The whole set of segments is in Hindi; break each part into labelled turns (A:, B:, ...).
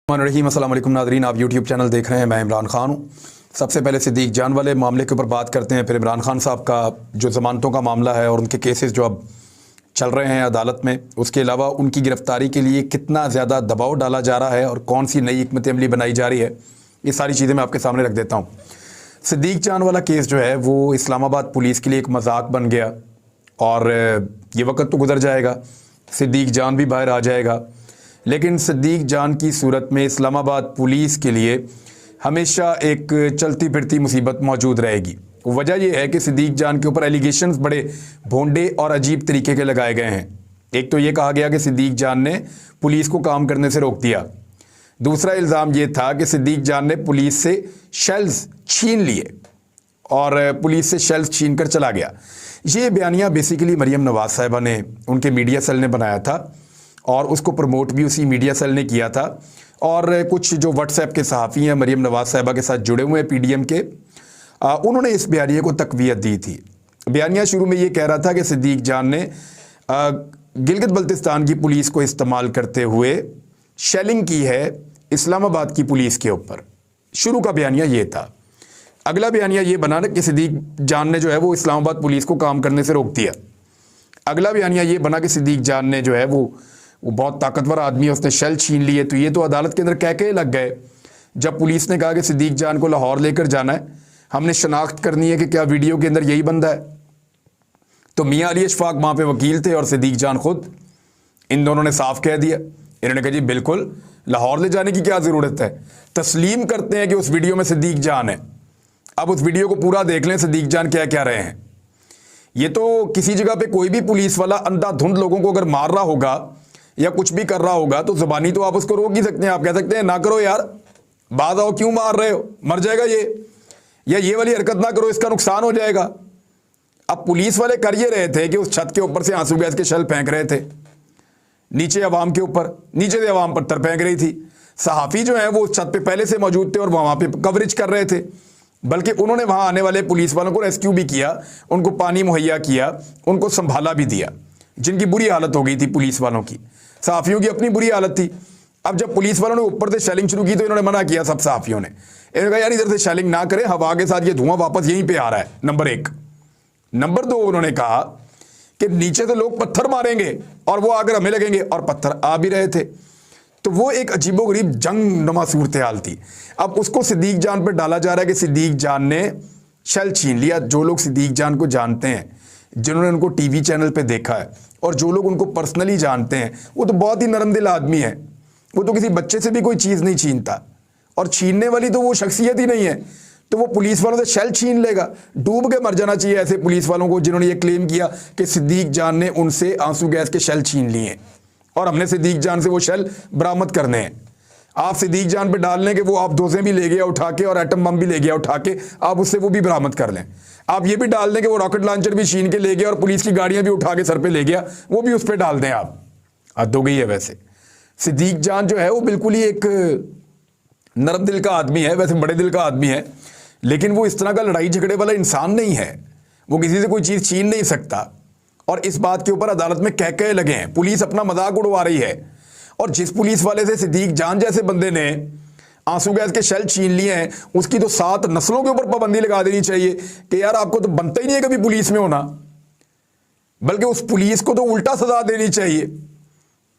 A: रहीम अस्सलाम वालेकुम नाज़रीन, आप यूट्यूब चैनल देख रहे हैं। मैं इमरान खान हूँ। सबसे पहले सिद्दीक जान वाले मामले के ऊपर बात करते हैं, फिर इमरान खान साहब का जो ज़मानतों का मामला है और उनके केसेस जो अब चल रहे हैं अदालत में, उसके अलावा उनकी गिरफ़्तारी के लिए कितना ज़्यादा दबाव डाला जा रहा है और कौन सी नई हिकमत अमली बनाई जा रही है, ये सारी चीज़ें मैं आपके सामने रख देता हूँ। सिद्दीक जान वाला केस जो है वो इस्लामाबाद पुलिस के लिए एक मजाक बन गया और ये वक्त तो गुजर जाएगा, सिद्दीक जान भी बाहर आ जाएगा, लेकिन सिद्दीक जान की सूरत में इस्लामाबाद पुलिस के लिए हमेशा एक चलती फिरती मुसीबत मौजूद रहेगी। वजह यह है कि सिद्दीक जान के ऊपर एलिगेशंस बड़े भोंडे और अजीब तरीके के लगाए गए हैं। एक तो ये कहा गया कि सिद्दीक जान ने पुलिस को काम करने से रोक दिया। दूसरा इल्ज़ाम ये था कि सिद्दीक जान ने पुलिस से शेल्स छीन लिए और पुलिस से शेल्स छीन कर चला गया। ये बयानिया बेसिकली मरियम नवाज़ साहिबा ने, उनके मीडिया सेल ने बनाया था और उसको प्रमोट भी उसी मीडिया सेल ने किया था। और कुछ जो व्हाट्सएप के सहाफ़ी हैं मरियम नवाज़ साहिबा के साथ जुड़े हुए हैं पीडीएम के, उन्होंने इस बयानिया को तक़वियत दी थी। बयानिया शुरू में ये कह रहा था कि सिद्दीक जान ने गिलगित बल्तिस्तान की पुलिस को इस्तेमाल करते हुए शेलिंग की है इस्लामाबाद की पुलिस के ऊपर। शुरू का बयानिया ये था। अगला बयानिया ये बना कि सिद्दीक जान ने जो है वो इस्लामाबाद पुलिस को काम करने से रोक दिया। अगला बयानिया ये बना कि सिद्दीक जान ने जो है वो बहुत ताकतवर आदमी है, उसने शेल छीन लिए। तो ये तो अदालत के अंदर कह के लग गए जब पुलिस ने कहा कि सिद्दीक जान को लाहौर लेकर जाना है, हमने शनाख्त करनी है कि क्या वीडियो के अंदर यही बंदा है। तो मियाँ अली अशफाक वहाँ पे वकील थे और सिद्दीक जान खुद, इन दोनों ने साफ कह दिया। इन्होंने कहा जी बिल्कुल, लाहौर ले जाने की क्या ज़रूरत है, तस्लीम करते हैं कि उस वीडियो में सिद्दीक जान है। अब उस वीडियो को पूरा देख लें, सिद्दीक जान क्या क्या रहे हैं। ये तो किसी जगह पे कोई भी पुलिस वाला अंधाधुंध लोगों को अगर मार रहा होगा या कुछ भी कर रहा होगा तो ज़बानी तो आप उसको रोक ही सकते हैं। आप कह सकते हैं ना करो यार, बाज आओ, क्यों मार रहे हो, मर जाएगा ये, या ये वाली हरकत ना करो, इसका नुकसान हो जाएगा। अब पुलिस वाले कर ये रहे थे कि उस छत के ऊपर से आंसू गैस के शेल फेंक रहे थे नीचे अवाम के ऊपर, नीचे से अवाम पत्थर फेंक रही थी। सहाफ़ी जो है वो उस छत पे पहले से मौजूद थे और वहाँ पे कवरेज कर रहे थे, बल्कि उन्होंने वहाँ आने वाले पुलिस वालों को रेस्क्यू भी किया, उनको पानी मुहैया किया, उनको संभाला भी दिया, जिनकी बुरी हालत हो गई थी पुलिस वालों की। सहाफ़ियों की अपनी बुरी हालत थी। अब जब पुलिस वालों ने ऊपर से शेलिंग शुरू की तो इन्होंने मना किया, सब सहाफ़ियों ने। इन्होंने कहा यार इधर से शेलिंग ना करें, हवा के साथ ये धुआं वापस यहीं पे आ रहा है, नंबर एक। नंबर दो, उन्होंने कहा कि नीचे से लोग पत्थर मारेंगे और वो आकर हमें लगेंगे, और पत्थर आ भी रहे थे। तो वो एक अजीबोगरीब जंग नुमा सूरत हाल थी। अब उसको सिद्दीक जान पर डाला जा रहा है कि सिद्दीक जान ने शेल छीन लिया। जो लोग सिद्दीक जान को जानते हैं, जिन्होंने उनको टीवी चैनल पे देखा है और जो लोग उनको पर्सनली जानते हैं, वो तो बहुत ही नरम दिल आदमी है। वो तो किसी बच्चे से भी कोई चीज़ नहीं छीनता, और छीनने वाली तो वो शख्सियत ही नहीं है। तो वो पुलिस वालों से शेल छीन लेगा। डूब के मर जाना चाहिए ऐसे पुलिस वालों को जिन्होंने ये क्लेम किया कि सिद्दीक जान ने उनसे आंसू गैस के शेल छीन लिए और हमने सिद्दीक जान से वो शेल बरामद करने हैं। आप सिद्दीक जान पे डाल लें कि वो आप डोजें भी ले गया उठा के और एटम बम भी ले गया उठा के, आप उससे वो भी बरामद कर लें। आप ये भी डाल दें कि वो रॉकेट लॉन्चर भी छीन के ले गया और पुलिस की गाड़ियां भी उठा के सर पे ले गया, वो भी उस पर डाल दें। आप हद हो गई है। वैसे सिद्दीक जान जो है वो बिल्कुल ही एक नरम दिल का आदमी है, वैसे बड़े दिल का आदमी है, लेकिन वो इस तरह का लड़ाई झगड़े वाला इंसान नहीं है। वो किसी से कोई चीज़ छीन नहीं सकता। और इस बात के ऊपर अदालत में कह कह लगे हैं, पुलिस अपना मजाक उड़वा रही है। और जिस पुलिस वाले से सिद्दीक जान जैसे बंदे ने आंसू गैस के शेल छीन लिए हैं, उसकी तो 7 नस्लों के ऊपर पाबंदी लगा देनी चाहिए कि यार आपको तो बनता ही नहीं है कभी पुलिस में होना, बल्कि उस पुलिस को तो उल्टा सजा देनी चाहिए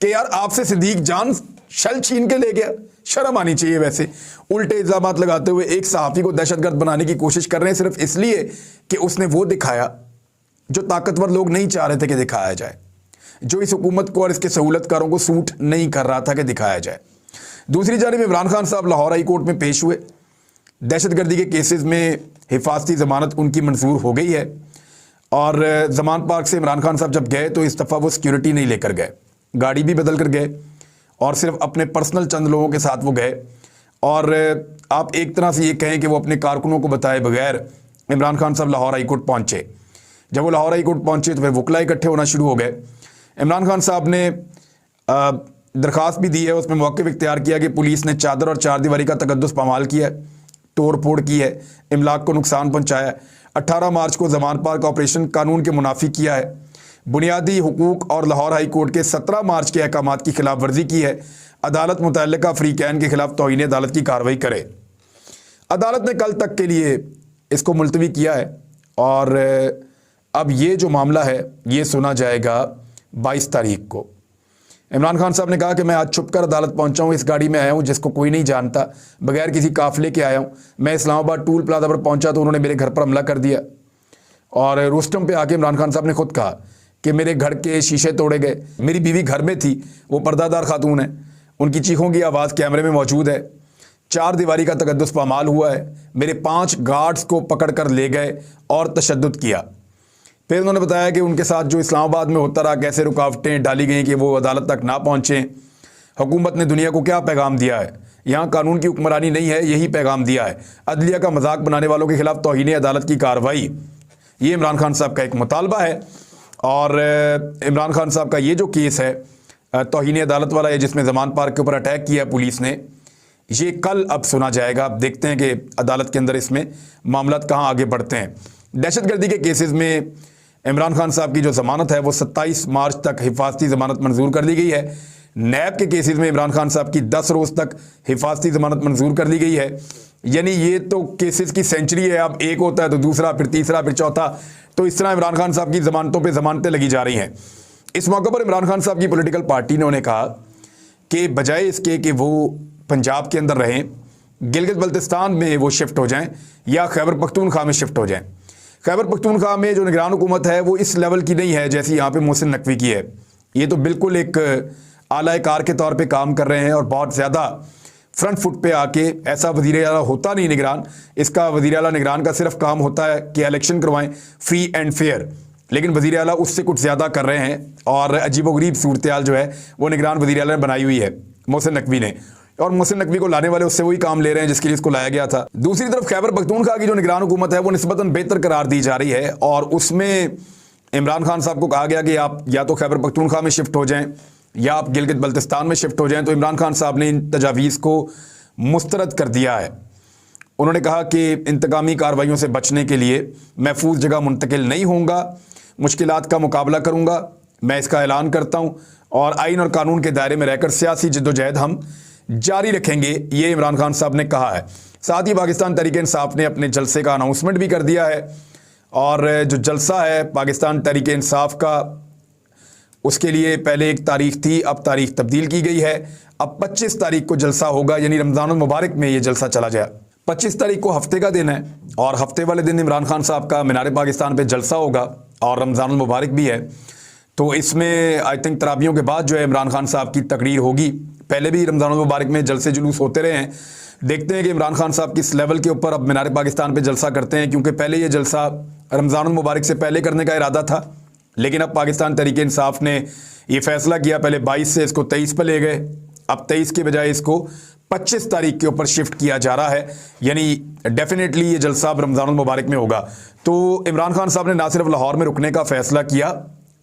A: कि यार आपसे सिद्दीक जान शेल छीन के ले गया। शर्म आनी चाहिए। वैसे उल्टे इल्जाम लगाते हुए एक सहाफ़ी को दहशतगर्द बनाने की कोशिश कर रहे हैं सिर्फ इसलिए कि उसने वो दिखाया जो ताकतवर लोग नहीं चाह रहे थे कि दिखाया जाए, जो इस हुकूमत को और इसके सहूलतकारों को सूट नहीं कर रहा था कि दिखाया जाए। दूसरी जानिब इमरान खान साहब लाहौर हाई कोर्ट में पेश हुए। दहशतगर्दी के केसेस में हिफाजती ज़मानत उनकी मंजूर हो गई है और ज़मान पार्क से इमरान खान साहब जब गए तो इस दफ़ा वो सिक्योरिटी नहीं लेकर गए, गाड़ी भी बदल कर गए और सिर्फ अपने पर्सनल चंद लोगों के साथ वो गए। और आप एक तरह से ये कहें कि वो अपने कारकुनों को बताए बगैर इमरान खान साहब लाहौर हाई कोर्ट पहुँचे। जब वो लाहौर हाई कोर्ट पहुँचे तो फिर वकला इकट्ठे होना शुरू हो गए। इमरान खान साहब ने दरख्वास्त भी दी है, उसमें मौक़िफ़ इख्तियार किया कि पुलिस ने चादर और चारदीवारी का तकद्दुस पामाल किया है, तोड़ फोड़ की है, इमलाक को नुकसान पहुँचाया है, 18 मार्च को ज़मान पार्क ऑपरेशन कानून के मुनाफी किया है, बुनियादी हुकूक और लाहौर हाई कोर्ट के 17 मार्च के अहकामात की खिलाफ वर्जी की है। अदालत मुतल्लिका फ्रीकैन के खिलाफ तौहीन अदालत की कार्रवाई करे। अदालत ने कल तक के लिए इसको मुलतवी किया है और अब ये जो मामला है ये सुना जाएगा 22 तारीख को। इमरान खान साहब ने कहा कि मैं आज छुप कर अदालत पहुंचा हूं, इस गाड़ी में आया हूं जिसको कोई नहीं जानता, बगैर किसी काफिले के आया हूं। मैं इस्लामाबाद टूल प्लाजा पर पहुंचा तो उन्होंने मेरे घर पर हमला कर दिया और रोस्टम पे आके इमरान खान साहब ने खुद कहा कि मेरे घर के शीशे तोड़े गए। मेरी बीवी घर में थी, वो पर्दादार खातून है, उनकी चीखों की आवाज़ कैमरे में मौजूद है। 4 दीवारी का तकद्दुस पामाल हुआ है। मेरे 5 गार्ड्स को पकड़ कर ले गए और तशद्दुद किया। फिर उन्होंने बताया कि उनके साथ जो इस्लामाबाद में होता रहा, कैसे रुकावटें डाली गई कि वो अदालत तक ना पहुँचें। हुकूमत ने दुनिया को क्या पैगाम दिया है, यहाँ कानून की हुक्मरानी नहीं है, यही पैगाम दिया है। अदलिया का मजाक बनाने वालों के खिलाफ तौहीन अदालत की कार्रवाई, ये इमरान खान साहब का एक मुतालबा है। और इमरान खान साहब का ये जो केस है तौहीन अदालत वाला है, जिसमें जमान पार्क के ऊपर अटैक किया पुलिस ने, ये कल अब सुना जाएगा। अब देखते हैं कि अदालत के अंदर इसमें मामला कहाँ आगे बढ़ते हैं। दहशतगर्दी के केसेस में इमरान खान साहब की जो ज़मानत है वो 27 मार्च तक हिफाजती ज़मानत मंजूर कर ली गई है। नैब के केसेस में इमरान खान साहब की 10 रोज़ तक हिफाजती ज़मानत मंजूर कर ली गई है। यानी ये तो केसेस की सेंचुरी है। अब एक होता है तो दूसरा, फिर तीसरा, फिर चौथा, तो इस तरह इमरान खान साहब की ज़मानतों पे ज़मानतें लगी जा रही हैं। इस मौके पर इमरान खान साहब की पॉलिटिकल पार्टी ने उन्हें कहा कि बजाय इसके कि वो पंजाब के अंदर रहें, गिलगित बल्तिस्तान में वो शिफ्ट हो जाएं या खैबर पख्तूनख्वा में शिफ्ट हो जाएं। खैबर पख्तूनख्वा में जो निगरान हुकूमत है वो इस लेवल की नहीं है जैसी यहाँ पे मोहसिन नकवी की है। ये तो बिल्कुल एक आला कार के तौर पे काम कर रहे हैं और बहुत ज़्यादा फ्रंट फुट पे आके, ऐसा वज़ीर आला होता नहीं निगरान, इसका वज़ीर आला निगरान का सिर्फ काम होता है कि इलेक्शन करवाएं फ्री एंड फेयर, लेकिन वज़ीर आला उससे कुछ ज़्यादा कर रहे हैं। और अजीबोगरीब सूरत हाल जो है वो निगरान वज़ीर आला ने बनाई हुई है मोहसिन नकवी ने, और मोहसिन नकवी को लाने वाले उससे वही काम ले रहे हैं जिसके लिए इसको लाया गया था। दूसरी तरफ खैबर पख्तूनख्वा की जो निगरान हुकूमत है वो निस्बतन बेहतर करार दी जा रही है और उसमें इमरान खान साहब को कहा गया कि आप या तो खैबर पख्तूनख्वा में शिफ्ट हो जाएं या आप गिलगित बल्तिस्तान में शिफ्ट हो जाएं। तो इमरान खान साहब ने इन तजावीज़ को मुस्तरद कर दिया है। उन्होंने कहा कि इंतकामी कार्रवाइयों से बचने के लिए महफूज जगह मुंतकिल नहीं होऊंगा, मुश्किलात का मुकाबला करूंगा, मैं इसका ऐलान करता हूं और आइन और कानून के दायरे में रहकर सियासी जद्दोजहद हम जारी रखेंगे, ये इमरान खान साहब ने कहा है। साथ ही पाकिस्तान तहरीक इंसाफ ने अपने जलसे का अनाउंसमेंट भी कर दिया है और जो जलसा है पाकिस्तान तहरीक इंसाफ का, उसके लिए पहले एक तारीख थी, अब तारीख तब्दील की गई है। अब 25 तारीख को जलसा होगा, यानी रमज़ान मुबारक में ये जलसा चला जाए। 25 तारीख को हफ्ते का दिन है और हफ्ते वाले दिन इमरान खान साहब का मीनार पाकिस्तान पे जलसा होगा और रमज़ान मुबारक भी है। तो इसमें आई थिंक तराबियों के बाद जो है इमरान खान साहब की तकरीर होगी। पहले भी रमज़ान मुबारक में जलसे जुलूस होते रहे हैं। देखते हैं कि इमरान खान साहब किस लेवल के ऊपर अब मीनार पाकिस्तान पे जलसा करते हैं, क्योंकि पहले ये जलसा रमज़ान मुबारक से पहले करने का इरादा था, लेकिन अब पाकिस्तान तहरीक इंसाफ ने ये फैसला किया, पहले 22 से इसको 23 पर ले गए, अब 23 के बजाय इसको 25 तारीख के ऊपर शिफ्ट किया जा रहा है। यानी डेफिनेटली ये जलसा अब रमज़ान मुबारक में होगा। तो इमरान खान साहब ने ना सिर्फ लाहौर में रुकने का फ़ैसला किया,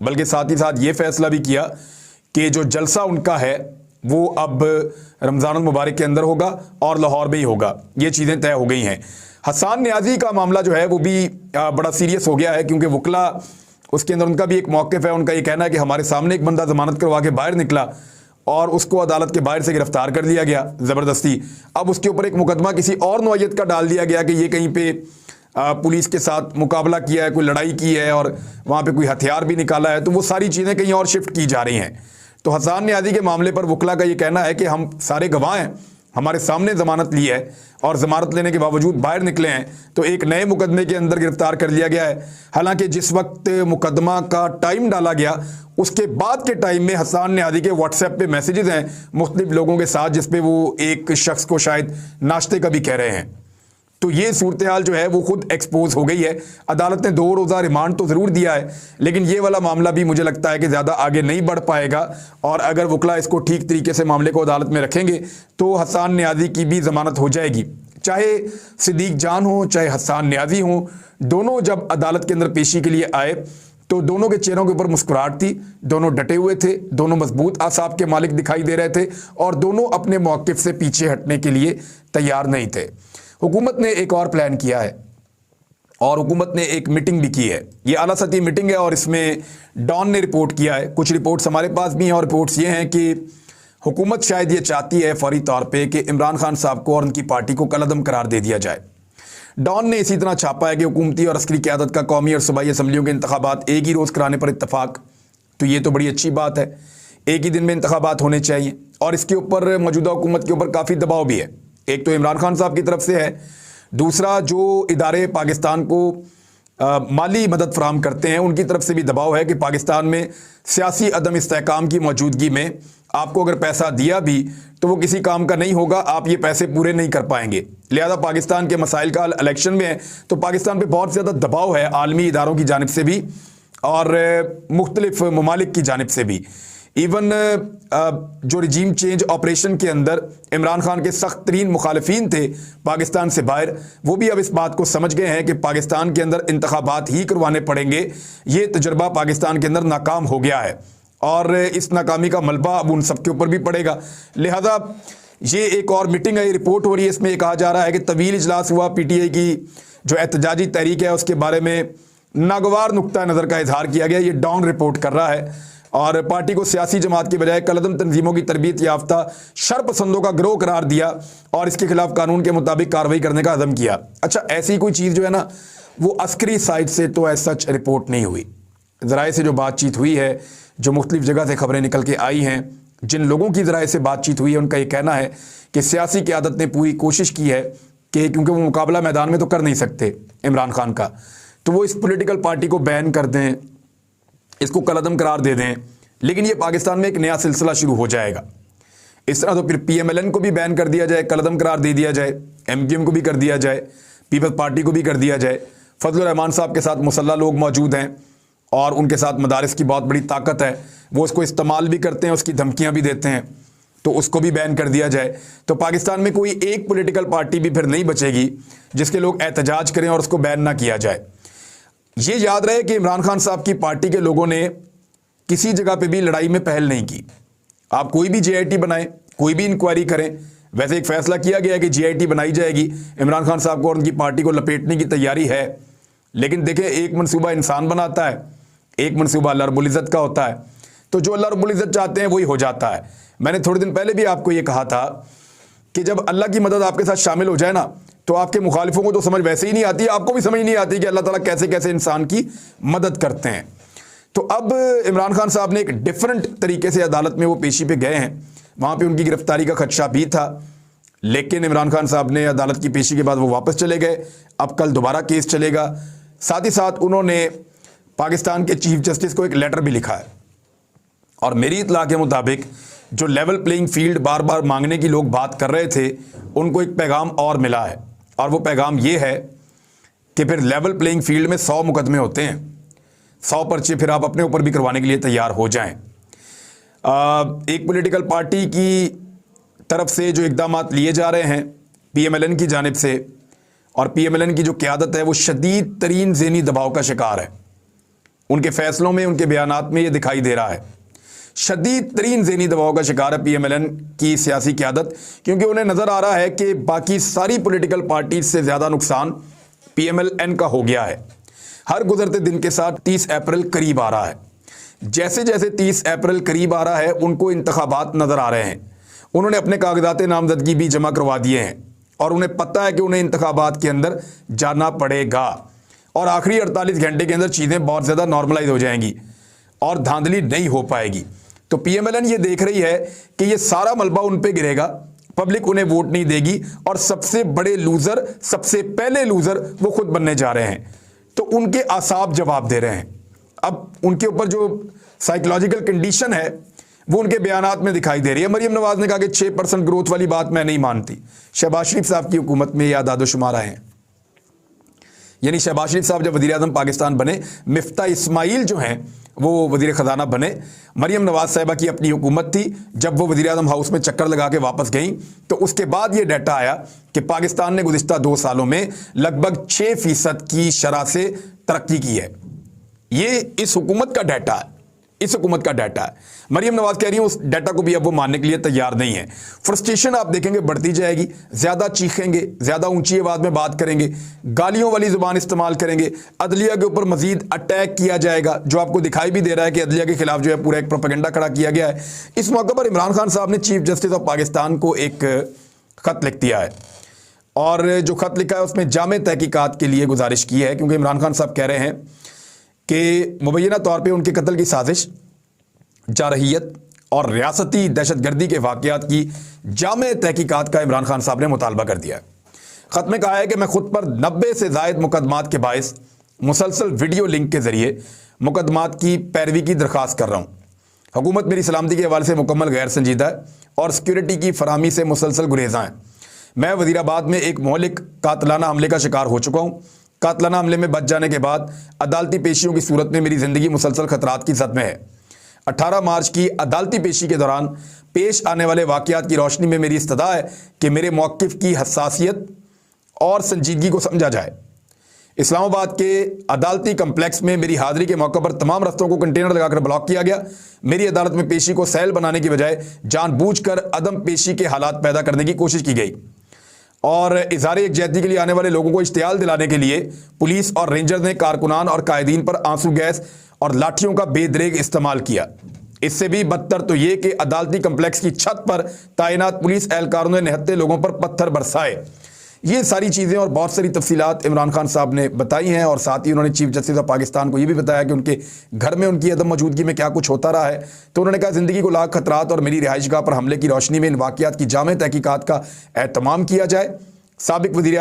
A: बल्कि साथ ही साथ ये फ़ैसला भी किया कि जो जलसा उनका है वो अब रमज़ान मुबारक के अंदर होगा और लाहौर में ही होगा। ये चीज़ें तय हो गई हैं। हसन नियाज़ी का मामला जो है वो भी बड़ा सीरियस हो गया है, क्योंकि वकला उसके अंदर उनका भी एक मौक़िफ़ है। उनका ये कहना है कि हमारे सामने एक बंदा ज़मानत करवा के बाहर निकला और उसको अदालत के बाहर से गिरफ्तार कर लिया गया ज़बरदस्ती। अब उसके ऊपर एक मुकदमा किसी और नौयत का डाल दिया गया कि ये कहीं पे पुलिस के साथ मुकाबला किया है, कोई लड़ाई की है और वहाँ पे कोई हथियार भी निकाला है। तो वो सारी चीज़ें कहीं और शिफ्ट की जा रही हैं। तो हसन नियाज़ी के मामले पर वकला का ये कहना है कि हम सारे गवाह हैं, हमारे सामने ज़मानत ली है और ज़मानत लेने के बावजूद बाहर निकले हैं, तो एक नए मुकदमे के अंदर गिरफ्तार कर लिया गया है। हालांकि जिस वक्त मुकदमा का टाइम डाला गया उसके बाद के टाइम में हसन नियाज़ी के व्हाट्सएप पे मैसेजेस हैं मुख्तलिफ लोगों के साथ, जिसपे वो एक शख्स को शायद नाश्ते का भी कह रहे हैं। तो ये सूरत हाल जो है वो खुद एक्सपोज हो गई है। अदालत ने 2 रोज़ा रिमांड तो ज़रूर दिया है, लेकिन ये वाला मामला भी मुझे लगता है कि ज़्यादा आगे नहीं बढ़ पाएगा। और अगर वकला इसको ठीक तरीके से मामले को अदालत में रखेंगे तो हसन नियाज़ी की भी ज़मानत हो जाएगी। चाहे सिद्दीक जान हो चाहे हसन नियाज़ी हो, दोनों जब अदालत के अंदर पेशी के लिए आए तो दोनों के चेहरों के ऊपर मुस्कुराहट थी, दोनों डटे हुए थे, दोनों मजबूत आसाब के मालिक दिखाई दे रहे थे और दोनों अपने मौक़िफ़ से पीछे हटने के लिए तैयार नहीं थे। हुकूमत ने एक और प्लान किया है और हुकूमत ने एक मीटिंग भी की है। ये आला सतही मीटिंग है और इसमें डॉन ने रिपोर्ट किया है। कुछ रिपोर्ट्स हमारे पास भी हैं और रिपोर्ट्स ये हैं कि हुकूमत शायद ये चाहती है फौरी तौर पे कि इमरान खान साहब को और उनकी पार्टी को कलअदम करार दे दिया जाए। डॉन ने इसी तरह छापा है कि हुकूमती और अस्करी क़यादत का कौमी और सूबाई असम्बलियों के इंतखाबात एक ही रोज़ कराने पर इत्तफाक, तो ये तो बड़ी अच्छी बात है, एक ही दिन में इंतखाबात होने चाहिए। और इसके ऊपर मौजूदा हुकूमत के ऊपर काफ़ी दबाव भी है। एक तो इमरान खान साहब की तरफ से है, दूसरा जो इदारे पाकिस्तान को माली मदद फराहम करते हैं उनकी तरफ से भी दबाव है कि पाकिस्तान में सियासी अदम इस्तेहकाम की मौजूदगी में आपको अगर पैसा दिया भी तो वो किसी काम का नहीं होगा, आप ये पैसे पूरे नहीं कर पाएंगे। लिहाजा पाकिस्तान के मसाइल का हल इलेक्शन में है, तो पाकिस्तान पे बहुत ज़्यादा दबाव है आलमी इदारों की जानिब से भी और मुख्तलिफ ममालिक की जानिब से भी। इवन जो रिजीम चेंज ऑपरेशन के अंदर इमरान खान के सख्त तरीन मुखालिफिन थे पाकिस्तान से बाहर, वो भी अब इस बात को समझ गए हैं कि पाकिस्तान के अंदर इंतखाबात ही करवाने पड़ेंगे। ये तजर्बा पाकिस्तान के अंदर नाकाम हो गया है और इस नाकामी का मलबा अब उन सब के ऊपर भी पड़ेगा। लिहाजा ये एक और मीटिंग है, रिपोर्ट हो रही है, इसमें ये कहा जा रहा है कि तवील इजलास हुआ, PTI की जो एहतजाजी तहरीक है उसके बारे में नागवार नुक्ता नज़र का इजहार किया गया। ये डॉन रिपोर्ट कर रहा है और पार्टी को सियासी जमात की बजाय कलअदम तंजीमों की तरबियत याफ्ता शरपसंदों का गिरोह करार दिया और इसके खिलाफ कानून के मुताबिक कार्रवाई करने का अज़म किया। अच्छा, ऐसी कोई चीज़ जो है ना वो अस्करी साइड से तो एज सच रिपोर्ट नहीं हुई। ज़राए से जो बातचीत हुई है, जो मुख्तलिफ जगह से खबरें निकल के आई हैं, जिन लोगों की ज़राए से बातचीत हुई है उनका ये कहना है कि सियासी क़यादत ने पूरी कोशिश की है कि क्योंकि वो मुकाबला मैदान में तो कर नहीं सकते इमरान खान का, तो वो इस पॉलिटिकल पार्टी को बैन कर दें, इसको कलअदम करार दे दें। लेकिन ये पाकिस्तान में एक नया सिलसिला शुरू हो जाएगा। इस तरह तो फिर PMLN को भी बैन कर दिया जाए, कलअदम करार दे दिया जाए, MQM को भी कर दिया जाए, पीपल्स पार्टी को भी कर दिया जाए। फजलुर रहमान साहब के साथ मुसल्लह लोग मौजूद हैं और उनके साथ मदारिस की बहुत बड़ी ताकत है, वो उसको इस्तेमाल भी करते हैं, उसकी धमकियाँ भी देते हैं, तो उसको भी बैन कर दिया जाए। तो पाकिस्तान में कोई एक पॉलिटिकल पार्टी भी फिर नहीं बचेगी जिसके लोग एहतजाज करें और उसको बैन ना किया जाए। ये याद रहे कि इमरान खान साहब की पार्टी के लोगों ने किसी जगह पे भी लड़ाई में पहल नहीं की। आप कोई भी JIT बनाएं, कोई भी इंक्वायरी करें, वैसे एक फैसला किया गया है कि JIT बनाई जाएगी, इमरान खान साहब को और उनकी पार्टी को लपेटने की तैयारी है। लेकिन देखें, एक मनसूबा इंसान बनाता है, एक मनसूबा अल्लाह रब्बुल इज़्ज़त का होता है, तो जो अल्लाह रब्बुल इज़्ज़त चाहते हैं वही हो जाता है। मैंने थोड़े दिन पहले भी आपको ये कहा था कि जब अल्लाह की मदद आपके साथ शामिल हो जाए ना, तो आपके मुखालिफों को तो समझ वैसे ही नहीं आती, आपको भी समझ नहीं आती कि अल्लाह ताला कैसे कैसे इंसान की मदद करते हैं। तो अब इमरान खान साहब ने एक डिफरेंट तरीके से अदालत में वो पेशी पे गए हैं, वहाँ पे उनकी गिरफ्तारी का खदशा भी था, लेकिन इमरान खान साहब ने अदालत की पेशी के बाद वो वापस चले गए। अब कल दोबारा केस चलेगा। साथ ही साथ उन्होंने पाकिस्तान के चीफ जस्टिस को एक लेटर भी लिखा है और मेरी इत्तला के मुताबिक जो लेवल प्लेइंग फील्ड बार बार मांगने की लोग बात कर रहे थे, उनको एक पैगाम और मिला है और वो पैगाम ये है कि फिर लेवल प्लेइंग फील्ड में 100 मुकदमे होते हैं, 100 पर्चे फिर आप अपने ऊपर भी करवाने के लिए तैयार हो जाएं। एक पॉलिटिकल पार्टी की तरफ से जो इक़दाम लिए जा रहे हैं PMLN की जानिब से, और PMLN की जो क़यादत है वो शदीद तरीन ज़हनी दबाव का शिकार है। उनके फ़ैसलों में, उनके बयानात में ये दिखाई दे रहा है, शदीद तरीन ज़हनी दबाव का शिकार है PMLN की सियासी क़यादत, क्योंकि उन्हें नज़र आ रहा है कि बाकी सारी पॉलिटिकल पार्टीज से ज़्यादा नुकसान PMLN का हो गया है। हर गुजरते दिन के साथ 30 अप्रैल करीब आ रहा है। जैसे जैसे 30 अप्रैल करीब आ रहा है उनको इंतखाबात नज़र आ रहे हैं। उन्होंने अपने कागजात नामजदगी भी जमा करवा दिए हैं और उन्हें पता है कि उन्हें इंतखाबात के अंदर जाना पड़ेगा और आखिरी 48 घंटे के अंदर चीज़ें बहुत ज़्यादा नॉर्मलाइज हो जाएंगी और धांधली नहीं हो पाएगी। तो PMLN ये देख रही है कि ये सारा मलबा उन पे गिरेगा, पब्लिक उन्हें वोट नहीं देगी और सबसे बड़े लूज़र, सबसे पहले लूज़र वो खुद बनने जा रहे हैं। तो उनके आसाब जवाब दे रहे हैं। अब उनके ऊपर जो साइकोलॉजिकल कंडीशन है वो उनके बयानात में दिखाई दे रही है। मरियम नवाज ने कहा कि 6% ग्रोथ वाली बात मैं नहीं मानती। शहबाज शरीफ साहब की हुकूमत में ये आदाद शुमार आए हैं, यानी शहबाज शरीफ साहब जब वज़ीर आज़म पाकिस्तान बने, मिफ्ता इस्माइल जो हैं वो वज़ीर ख़जाना बने, मरियम नवाज साहिबा की अपनी हुकूमत थी, जब वो वज़ीर आज़म हाउस में चक्कर लगा के वापस गई तो उसके बाद ये डाटा आया कि पाकिस्तान ने गुज़िश्ता 2 सालों में लगभग 6% की शरह से तरक्की की है। ये इस हुकूमत का डाटा है, इस हुकूमत का डाटा है। मरीम नवाज कह रही है उस डाटा को भी अब वो मानने के लिए तैयार नहीं है। फ्रस्ट्रेशन आप देखेंगे बढ़ती जाएगी, ज़्यादा चीखेंगे, ज़्यादा ऊंची आवाज़ में बात करेंगे, गालियों वाली ज़ुबान इस्तेमाल करेंगे, अदलिया के ऊपर मजीद अटैक किया जाएगा, जो आपको दिखाई भी दे रहा है कि अदलिया के खिलाफ जो है पूरा एक प्रोपेगेंडा खड़ा किया गया है। इस मौके पर इमरान खान साहब ने चीफ जस्टिस ऑफ पाकिस्तान को एक ख़त लिख दिया है और जो ख़त लिखा है उसमें जामे तहकीकात के लिए गुजारिश की है, क्योंकि इमरान खान साहब कह रहे हैं कि मुबैना तौर पे उनके कत्ल की साजिश, जारहियत और रियासती दहशतगर्दी के वाक़यात की जामे तहकीकात का इमरान खान साहब ने मुतालबा कर दिया है। ख़त में कहा है कि मैं खुद पर 90 से ज़ायद मुकदमात के बायस मुसलसल वीडियो लिंक के ज़रिए मुकदमात की पैरवी की दरख्वास्त कर रहा हूँ। हुकूमत मेरी सलामती के हवाले से मुकम्मल गैर संजीदा है और सिक्योरिटी की फरामी से मुसलसल गुरेज़ा हैं। मैं वज़ीराबाद में एक मौलिक कातलाना हमले का शिकार हो चुका हूँ। कातलाना हमले में बच जाने के बाद अदालती पेशियों की सूरत में मेरी ज़िंदगी मुसलसल ख़तरात की ज़द में है। 18 मार्च की अदालती पेशी के दौरान पेश आने वाले वाक़यात की रोशनी में मेरी इस्तदा है कि मेरे मौक़िफ़ की हसासियत और संजीदगी को समझा जाए। इस्लामाबाद के अदालती कम्प्लेक्स में मेरी हाज़िरी के मौके पर तमाम रस्तों को कंटेनर लगाकर ब्लॉक किया गया। मेरी अदालत में पेशी को सैल बनाने की बजाय जानबूझकर अदम पेशी के हालात पैदा करने की कोशिश की गई और इज़हार यकजहती के लिए आने वाले लोगों को इश्तियाल दिलाने के लिए पुलिस और रेंजर्स ने कारकुनान और कायदीन पर आंसू गैस और लाठियों का बेदरेग इस्तेमाल किया। इससे भी बदतर तो ये कि अदालती कम्प्लेक्स की छत पर तैनात पुलिस एहलकारों ने निहत्ते लोगों पर पत्थर बरसाए। ये सारी चीज़ें और बहुत सारी तफसीलात इमरान खान साहब ने बताई हैं और साथ ही उन्होंने चीफ जस्टिस ऑफ पाकिस्तान को ये भी बताया कि उनके घर में उनकी अदम मौजूदगी में क्या कुछ होता रहा है। तो उन्होंने कहा ज़िंदगी को लाख खतरात और मेरी रिहाइशगाह पर हमले की रोशनी में इन वाक़यात की जामे तहकीकात का एहतमाम किया जाए। साबिक वज़ीर